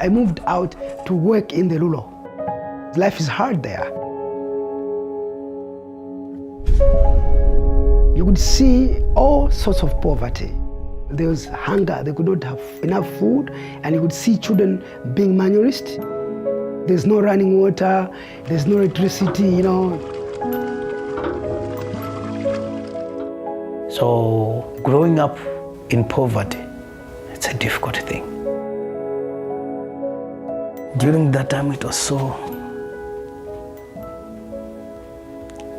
I moved out to work in the Lulo. Life is hard there. You could see all sorts of poverty. There was hunger, they could not have enough food, and you could see children being malnourished. There's no running water, there's no electricity, So growing up in poverty, it's a difficult thing. During that time, it was so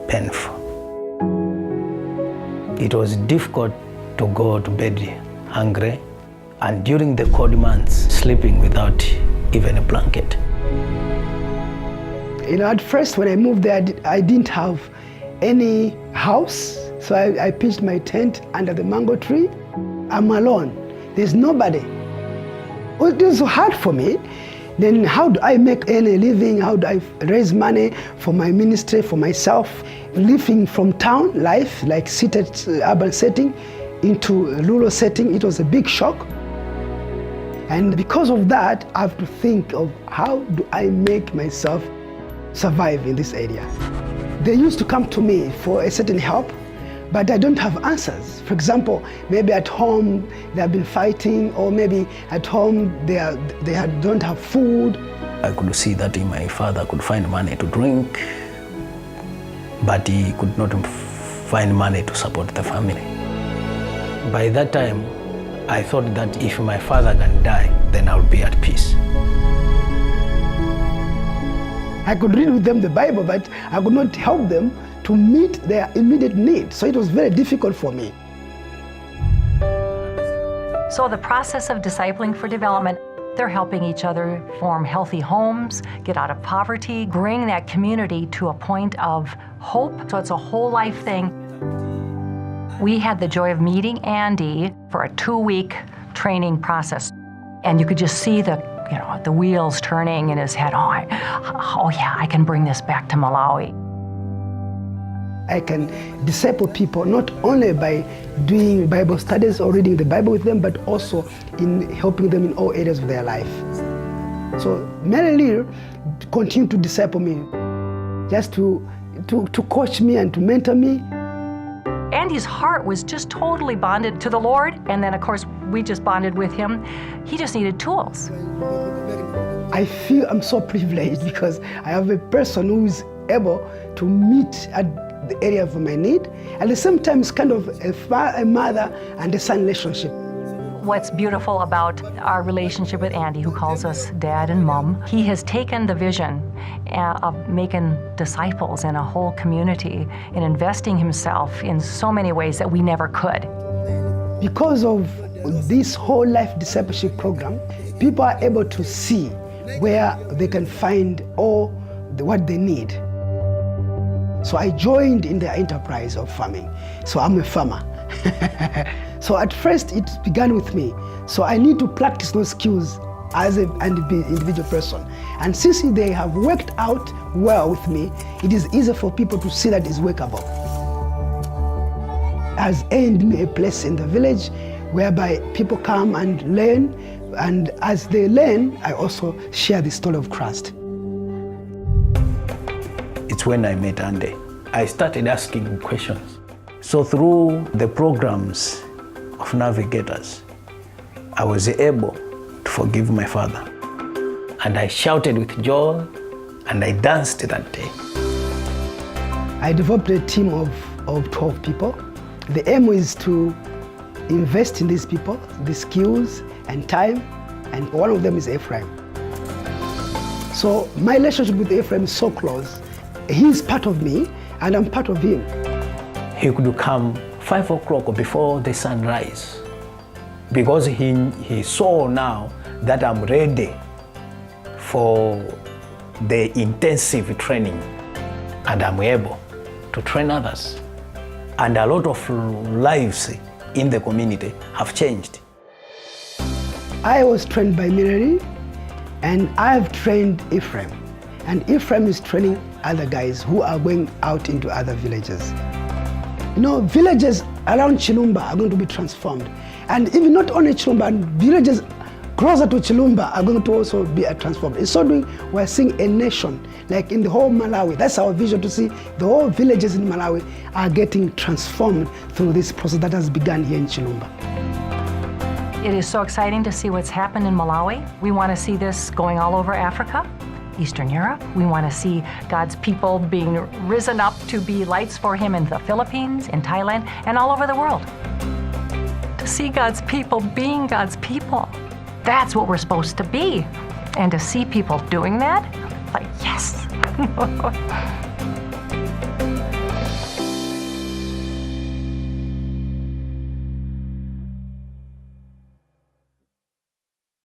painful. It was difficult to go to bed hungry, and during the cold months, sleeping without even a blanket. At first when I moved there, I didn't have any house, so I pitched my tent under the mango tree. I'm alone, there's nobody. It was so hard for me. Then how do I make any living? How do I raise money for my ministry, for myself? Living from town life, like seated urban setting, into a rural setting, it was a big shock. And because of that, I have to think of how do I make myself survive in this area. They used to come to me for a certain help, but I don't have answers. For example, maybe at home they have been fighting, or maybe at home they don't have food. I could see that my father could find money to drink, but he could not find money to support the family. By that time, I thought that if my father can die, then I'll be at peace. I could read with them the Bible, but I could not help them to meet their immediate needs. So it was very difficult for me. So the process of discipling for development, they're helping each other form healthy homes, get out of poverty, bring that community to a point of hope. So it's a whole life thing. We had the joy of meeting Andy for a 2-week training process. And you could just see the wheels turning in his head. Oh yeah, I can bring this back to Malawi. I can disciple people not only by doing Bible studies or reading the Bible with them, but also in helping them in all areas of their life. So Mary Lear continued to disciple me, just to coach me and to mentor me. Andy's heart was just totally bonded to the Lord, and then of course we just bonded with him. He just needed tools. I feel I'm so privileged because I have a person who is able to meet at the area of my need. At the same time, it's kind of a mother and a son relationship. What's beautiful about our relationship with Andy, who calls us Dad and Mom, he has taken the vision of making disciples in a whole community and investing himself in so many ways that we never could. Because of this whole life discipleship program, people are able to see where they can find all what they need. So I joined in their enterprise of farming. So I'm a farmer. So at first it began with me. So I need to practice those skills as an individual person. And since they have worked out well with me, it is easier for people to see that it's workable. Has earned me a place in the village whereby people come and learn, and as they learn, I also share the story of Christ. It's when I met Andy, I started asking questions. So through the programs of Navigators, I was able to forgive my father. And I shouted with joy, and I danced that day. I developed a team of 12 people. The aim is to invest in these people, the skills and time, and one of them is Ephraim. So my relationship with Ephraim is so close. He's part of me, and I'm part of him. He could come 5 o'clock before the sunrise, because he saw now that I'm ready for the intensive training, and I'm able to train others. And a lot of lives in the community have changed. I was trained by Mary, and I've trained Ephraim. And Ephraim is training other guys who are going out into other villages. Villages around Chilumba are going to be transformed. And even not only Chilumba, villages closer to Chilumba are going to also be transformed. In so doing, we're seeing a nation, like in the whole Malawi. That's our vision, to see the whole villages in Malawi are getting transformed through this process that has begun here in Chilumba. It is so exciting to see what's happened in Malawi. We want to see this going all over Africa, Eastern Europe. We want to see God's people being risen up to be lights for Him in the Philippines, in Thailand, and all over the world. To see God's people being God's people. That's what we're supposed to be. And to see people doing that, like, yes.